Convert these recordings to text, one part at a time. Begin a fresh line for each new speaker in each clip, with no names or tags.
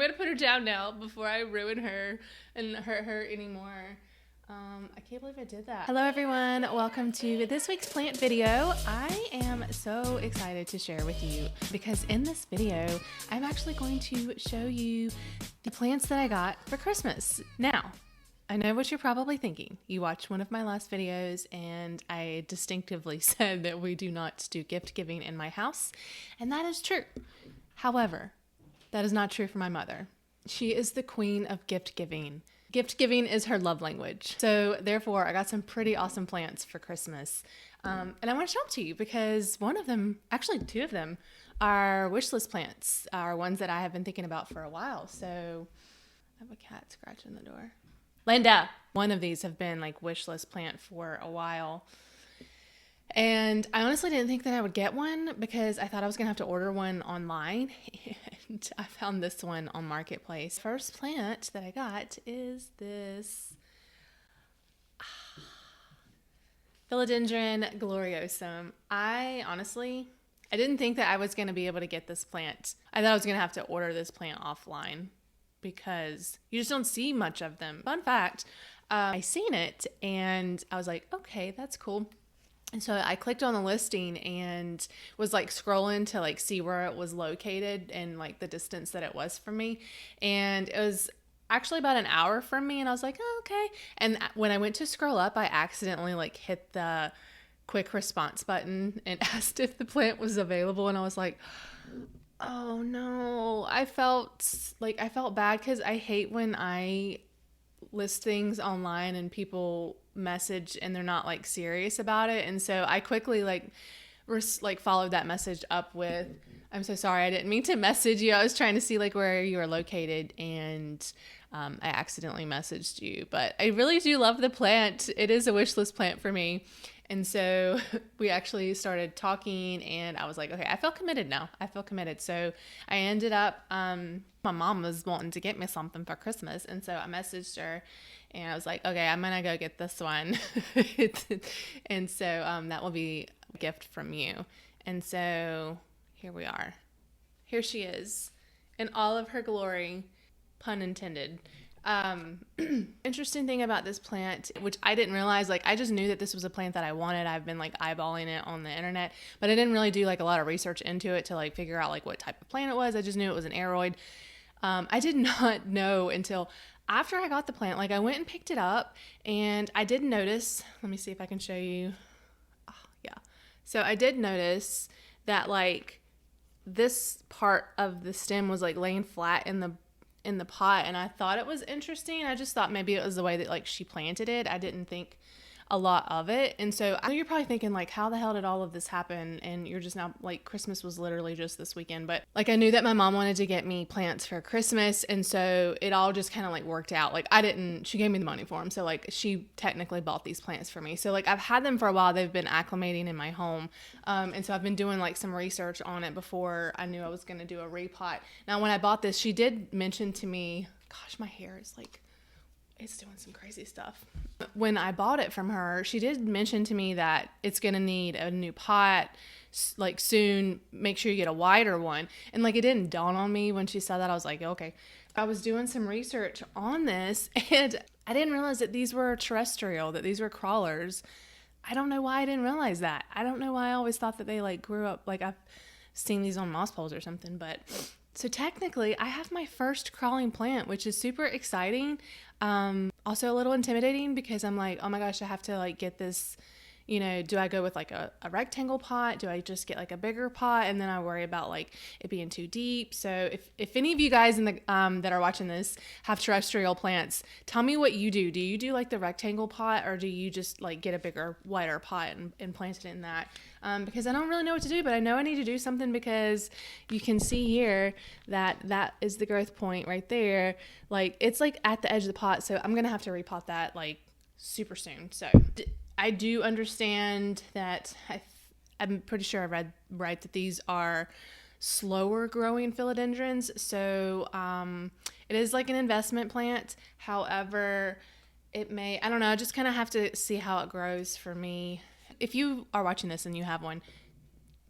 going to put her down now before I ruin her and hurt her anymore. I can't believe I did that. Hello everyone, welcome to this week's plant video. I am so excited to share with you because in this video, I'm actually going to show you the plants that I got for Christmas. Now, I know what you're probably thinking. You watched one of my last videos and I distinctively said that we do not do gift giving in my house, and that is true. However, that is not true for my mother. She is the queen of gift giving. Gift giving is her love language. So therefore, I got some pretty awesome plants for Christmas. And I want to show them to you because one of them, actually two of them, are wishlist plants, are ones that I have been thinking about for a while. So I have a cat scratching the door. Linda! One of these have been like wishlist plant for a while. And I honestly didn't think that I would get one because I thought I was going to have to order one online. And I found this one on Marketplace. First plant that I got is this Philodendron gloriosum. I didn't think that I was going to be able to get this plant. I thought I was going to have to order this plant offline because you just don't see much of them. Fun fact, I seen it and I was like, okay, that's cool. And so I clicked on the listing and was like scrolling to like see where it was located and like the distance that it was from me. And it was actually about an hour from me. And I was like, oh, okay. And when I went to scroll up, I accidentally like hit the quick response button and asked if the plant was available. And I was like, oh no, I felt bad because I hate when I list things online and people message and they're not like serious about it. And so I quickly followed that message up with, I'm so sorry, I didn't mean to message you. I was trying to see like where you are located and I accidentally messaged you. But I really do love the plant. It is a wish list plant for me. And so we actually started talking and I was like, okay, I feel committed now. I feel committed. So I ended up, my mom was wanting to get me something for Christmas. And so I messaged her and I was like, okay, I'm going to go get this one. And so that will be a gift from you. And so here we are. Here she is in all of her glory, pun intended. Interesting thing about this plant, which I didn't realize, like I just knew that this was a plant that I wanted. I've been like eyeballing it on the internet, but I didn't really do like a lot of research into it to like figure out like what type of plant it was. I just knew it was an aroid. I did not know until after I got the plant. Like I went and picked it up and I did notice, let me see if I can show you. Oh, yeah. So I did notice that like this part of the stem was like laying flat in the pot, and I thought it was interesting. I just thought maybe it was the way that like she planted it. I didn't think a lot of it. And so I know you're probably thinking like, how the hell did all of this happen? And you're just now like, Christmas was literally just this weekend. But like I knew that my mom wanted to get me plants for Christmas, and so it all just kind of like worked out. Like she gave me the money for them, so like she technically bought these plants for me. So like I've had them for a while. They've been acclimating in my home, and so I've been doing like some research on it before I knew I was going to do a repot. Now when I bought this, she did mention to me, gosh, my hair is like, it's doing some crazy stuff. When I bought it from her, she did mention to me that it's going to need a new pot like soon. Make sure you get a wider one. And like it didn't dawn on me when she said that. I was like, okay. I was doing some research on this and I didn't realize that these were terrestrial, that these were crawlers. I don't know why I didn't realize that. I don't know why I always thought that they like grew up, like I've seen these on moss poles or something. But so technically I have my first crawling plant, which is super exciting. Also a little intimidating because I'm like, oh my gosh, I have to like get this, you know, do I go with like a rectangle pot? Do I just get like a bigger pot? And then I worry about like it being too deep. So if any of you guys in the, that are watching this have terrestrial plants, tell me what you do. Do you do like the rectangle pot or do you just like get a bigger, wider pot and plant it in that? Because I don't really know what to do, but I know I need to do something because you can see here that is the growth point right there. Like it's like at the edge of the pot. So I'm going to have to repot that like super soon. So I do understand that I'm pretty sure I read right that these are slower growing philodendrons. So it is like an investment plant. However, it may, I don't know, I just kind of have to see how it grows for me. If you are watching this and you have one,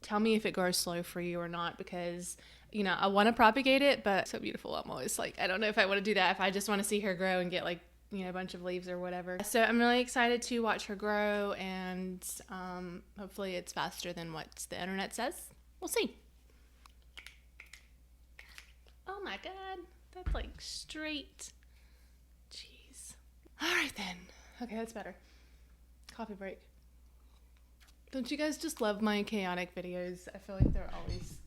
tell me if it grows slow for you or not, because you know, I want to propagate it, but it's so beautiful. I'm always like, I don't know if I want to do that, if I just want to see her grow and get like, you know, a bunch of leaves or whatever. So I'm really excited to watch her grow, and hopefully it's faster than what the internet says. We'll see. Oh my God, that's like straight. Jeez. All right then. Okay, that's better. Coffee break. Don't you guys just love my chaotic videos? I feel like they're always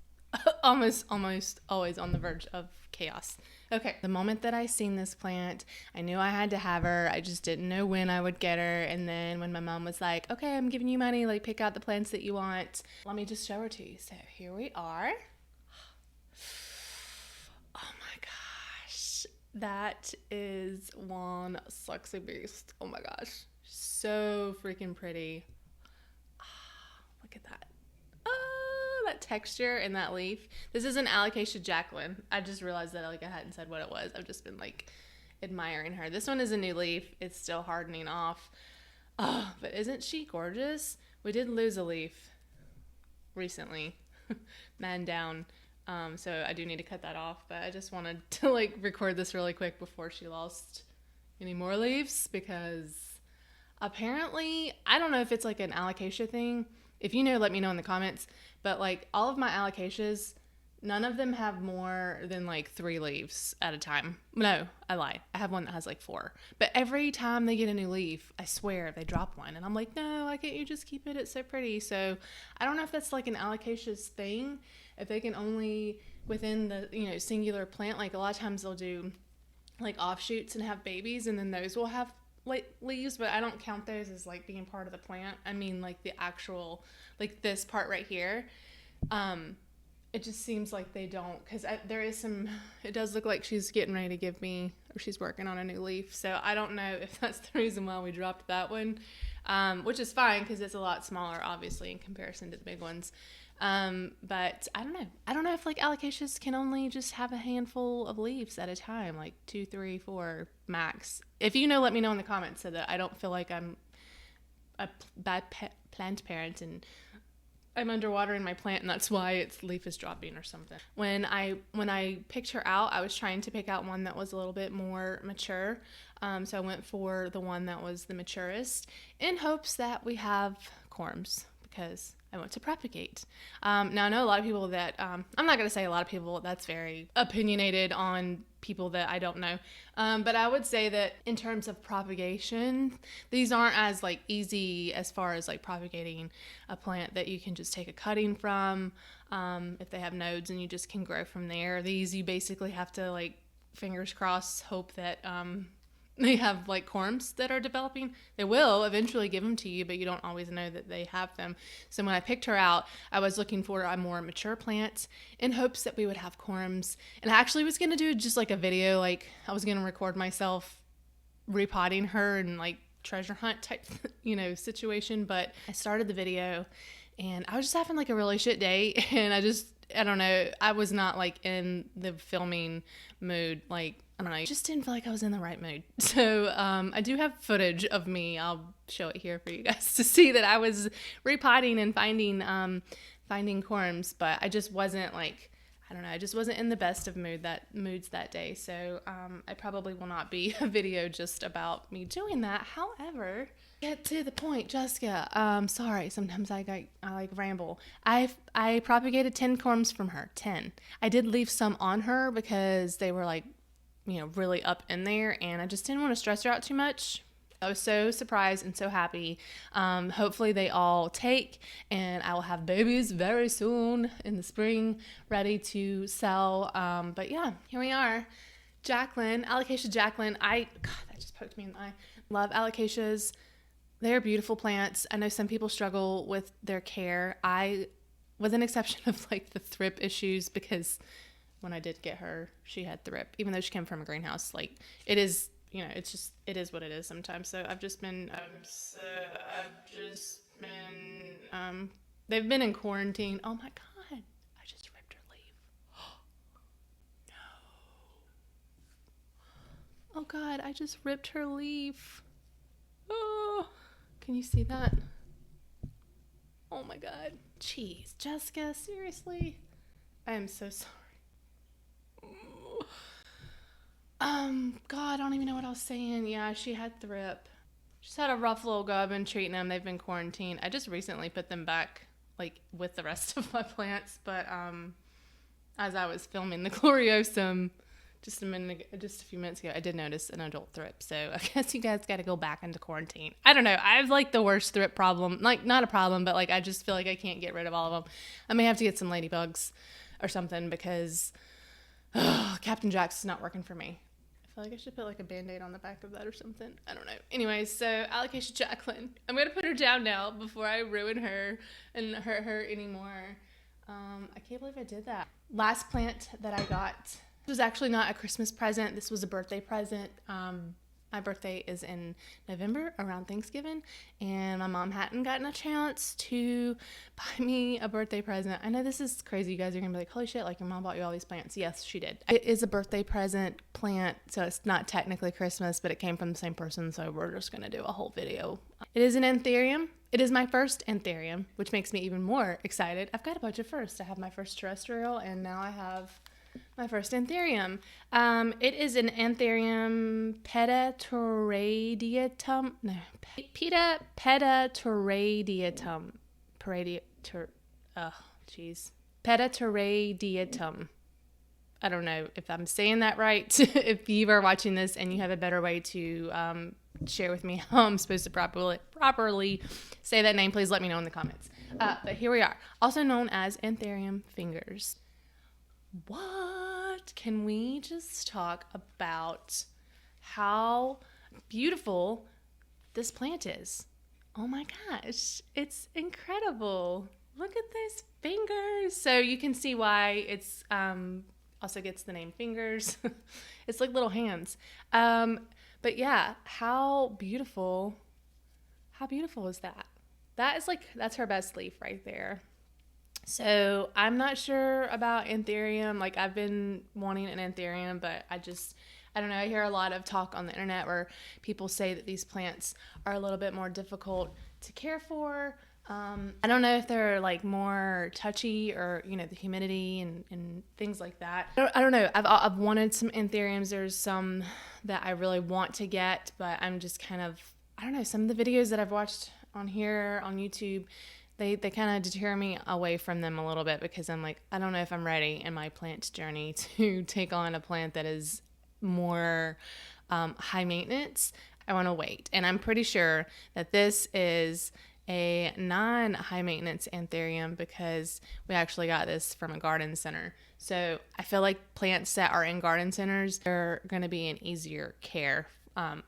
almost always on the verge of chaos. Okay, the moment that I seen this plant, I knew I had to have her. I just didn't know when I would get her. And then when my mom was like, okay, I'm giving you money, like pick out the plants that you want, let me just show her to you. So here we are. Oh my gosh, that is one sexy beast. Oh my gosh, so freaking pretty. Look at that. Oh, that texture and that leaf. This is an Alocasia Jacqueline. I just realized that like I hadn't said what it was. I've just been like admiring her. This one is a new leaf. It's still hardening off. Oh, but isn't she gorgeous? We did lose a leaf recently. Man down. So I do need to cut that off, but I just wanted to like record this really quick before she lost any more leaves, because apparently, I don't know if it's like an alocasia thing. If you know, let me know in the comments. But like all of my alocasias, none of them have more than like 3 leaves at a time. No, I lied. I have one that has like 4. But every time they get a new leaf, I swear they drop one. And I'm like, no, why can't you just keep it? It's so pretty. So I don't know if that's like an alocasia's thing. If they can only within the, you know, singular plant, like a lot of times they'll do like offshoots and have babies, and then those will have like leaves, but I don't count those as like being part of the plant. I mean like the actual, like this part right here. It just seems like they don't, because there is some, it does look like she's getting ready to give me, or she's working on a new leaf. So I don't know if that's the reason why we dropped that one, which is fine because it's a lot smaller, obviously, in comparison to the big ones. But I don't know. I don't know if like alocasias can only just have a handful of leaves at a time, like 2, 3, 4 max. If you know, let me know in the comments so that I don't feel like I'm a bad plant parent and I'm underwatering my plant and that's why its leaf is dropping or something. When I picked her out, I was trying to pick out one that was a little bit more mature. So I went for the one that was the maturest in hopes that we have corms, because I want to propagate. Now I know a lot of people that, I'm not going to say a lot of people, that's very opinionated on people that I don't know. But I would say that in terms of propagation, these aren't as like easy as far as like propagating a plant that you can just take a cutting from. If they have nodes and you just can grow from there. These you basically have to like, fingers crossed, hope that, they have like corms that are developing. They will eventually give them to you, but you don't always know that they have them. So when I picked her out, I was looking for a more mature plant in hopes that we would have corms. And I actually was going to do just like a video, like I was going to record myself repotting her and like treasure hunt type, you know, situation. But I started the video and I was just having like a really shit day. And I don't know, I was not like in the filming mood. Like, I don't know, I just didn't feel like I was in the right mood. So I do have footage of me. I'll show it here for you guys to see that I was repotting and finding corms, but I just wasn't like, I don't know, I just wasn't in the best of moods that day. So I probably will not be a video just about me doing that. However, get to the point, Jessica. Sorry, sometimes I like ramble. I propagated 10 corms from her, 10. I did leave some on her because they were like, you know, really up in there, and I just didn't want to stress her out too much. I was so surprised and so happy. Hopefully they all take, and I will have babies very soon in the spring ready to sell. But yeah, here we are. Jacqueline, Alocasia Jacqueline. God, that just poked me in the eye. Love alocasias. They're beautiful plants. I know some people struggle with their care. I was an exception of like the thrip issues, because when I did get her, she had thrip, even though she came from a greenhouse. Like, it is, you know, it's just, it is what it is sometimes. So I've just been, they've been in quarantine. Oh my God, I just ripped her leaf. No. Oh God, I just ripped her leaf. Oh, can you see that? Oh my God. Jeez, Jessica, seriously? I am so sorry. God, I don't even know what I was saying. Yeah, she had thrip. She's had a rough little go. I've been treating them. They've been quarantined. I just recently put them back, like, with the rest of my plants. But as I was filming the Gloriosum just a few minutes ago, I did notice an adult thrip. So I guess you guys got to go back into quarantine. I don't know. I have, like, the worst thrip problem. Like, not a problem, but, like, I just feel like I can't get rid of all of them. I may have to get some ladybugs or something because Captain Jack's is not working for me. I feel like I should put like a Band-Aid on the back of that or something. I don't know. Anyways, so Alocasia Jacqueline. I'm going to put her down now before I ruin her and hurt her anymore. I can't believe I did that. Last plant that I got, this was actually not a Christmas present. This was a birthday present. My birthday is in November, around Thanksgiving, and my mom hadn't gotten a chance to buy me a birthday present. I know this is crazy. You guys are going to be like, holy shit, like your mom bought you all these plants. Yes, she did. It is a birthday present plant, so it's not technically Christmas, but it came from the same person, so we're just going to do a whole video. It is an anthurium. It is my first anthurium, which makes me even more excited. I've got a bunch of firsts. I have my first terrestrial, and now I have my first anthurium. It is an anthurium petatoradiatum. No, petatoradiatum. Petatoradiatum. I don't know if I'm saying that right. If you are watching this and you have a better way to share with me how I'm supposed to properly say that name, please let me know in the comments. But here we are, also known as anthurium fingers. What? Can we just talk about how beautiful this plant is? Oh my gosh, it's incredible. Look at those fingers. So you can see why it's also gets the name fingers. It's like little hands. But yeah, how beautiful is that? That's her best leaf right there. So I'm not sure about anthurium. Like, I've been wanting an anthurium, but I don't know. I hear a lot of talk on the internet where people say that these plants are a little bit more difficult to care for. I don't know if they're like more touchy or, you know, the humidity and things like that. I don't know. I've wanted some anthuriums. There's some that I really want to get, but I'm just kind of, I don't know. Some of the videos that I've watched on here on YouTube, they kind of deter me away from them a little bit because I'm like, I don't know if I'm ready in my plant journey to take on a plant that is more high maintenance. I want to wait. And I'm pretty sure that this is a non-high maintenance anthurium because we actually got this from a garden center. So I feel like plants that are in garden centers are going to be an easier care.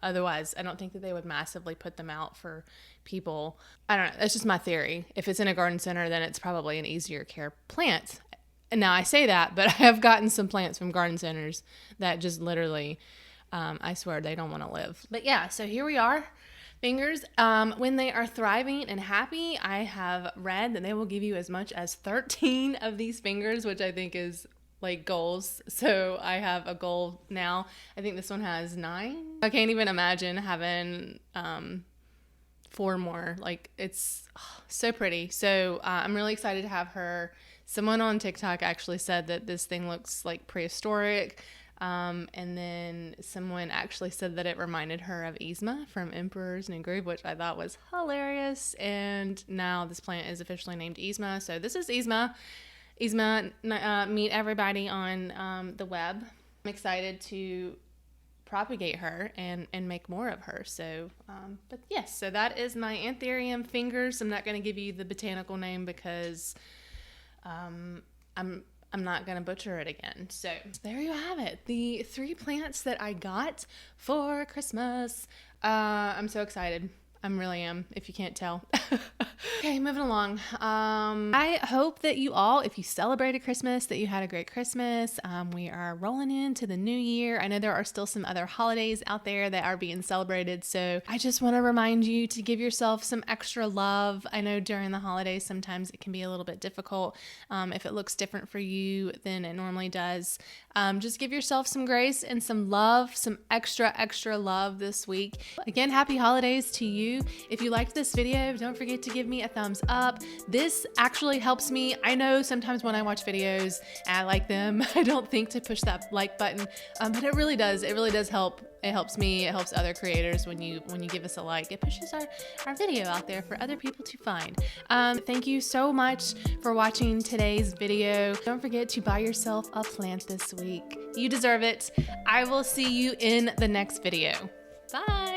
Otherwise, I don't think that they would massively put them out for people. I don't know. That's just my theory. If it's in a garden center, then it's probably an easier care plant. And now I say that, but I have gotten some plants from garden centers that just literally, I swear they don't want to live. But yeah, so here we are. Fingers, when they are thriving and happy, I have read that they will give you as much as 13 of these fingers, which I think is like goals. So I have a goal now. I think this one has 9. I can't even imagine having 4 more. Like, it's so pretty. So I'm really excited to have her. Someone on TikTok actually said that this thing looks like prehistoric. And then someone actually said that it reminded her of Yzma from Emperor's New Groove, which I thought was hilarious. And now this plant is officially named Yzma. So this is Yzma. Yzma, meet everybody on the web. I'm excited to propagate her and make more of her. So, but yes, so that is my anthurium fingers. I'm not going to give you the botanical name because I'm not going to butcher it again. So there you have it. The 3 plants that I got for Christmas. I'm so excited. I really am, if you can't tell. Okay, moving along. I hope that you all, if you celebrated Christmas, that you had a great Christmas. We are rolling into the new year. I know there are still some other holidays out there that are being celebrated. So I just want to remind you to give yourself some extra love. I know during the holidays, sometimes it can be a little bit difficult if it looks different for you than it normally does. Just give yourself some grace and some love, some extra love this week. Again, happy holidays to you. review. If you liked this video, don't forget to give me a thumbs up. This actually helps me. I know sometimes when I watch videos and I like them, I don't think to push that like button, but it really does. It really does help. It helps me. It helps other creators when you give us a like. It pushes our video out there for other people to find. Thank you so much for watching today's video. Don't forget to buy yourself a plant this week. You deserve it. I will see you in the next video. Bye.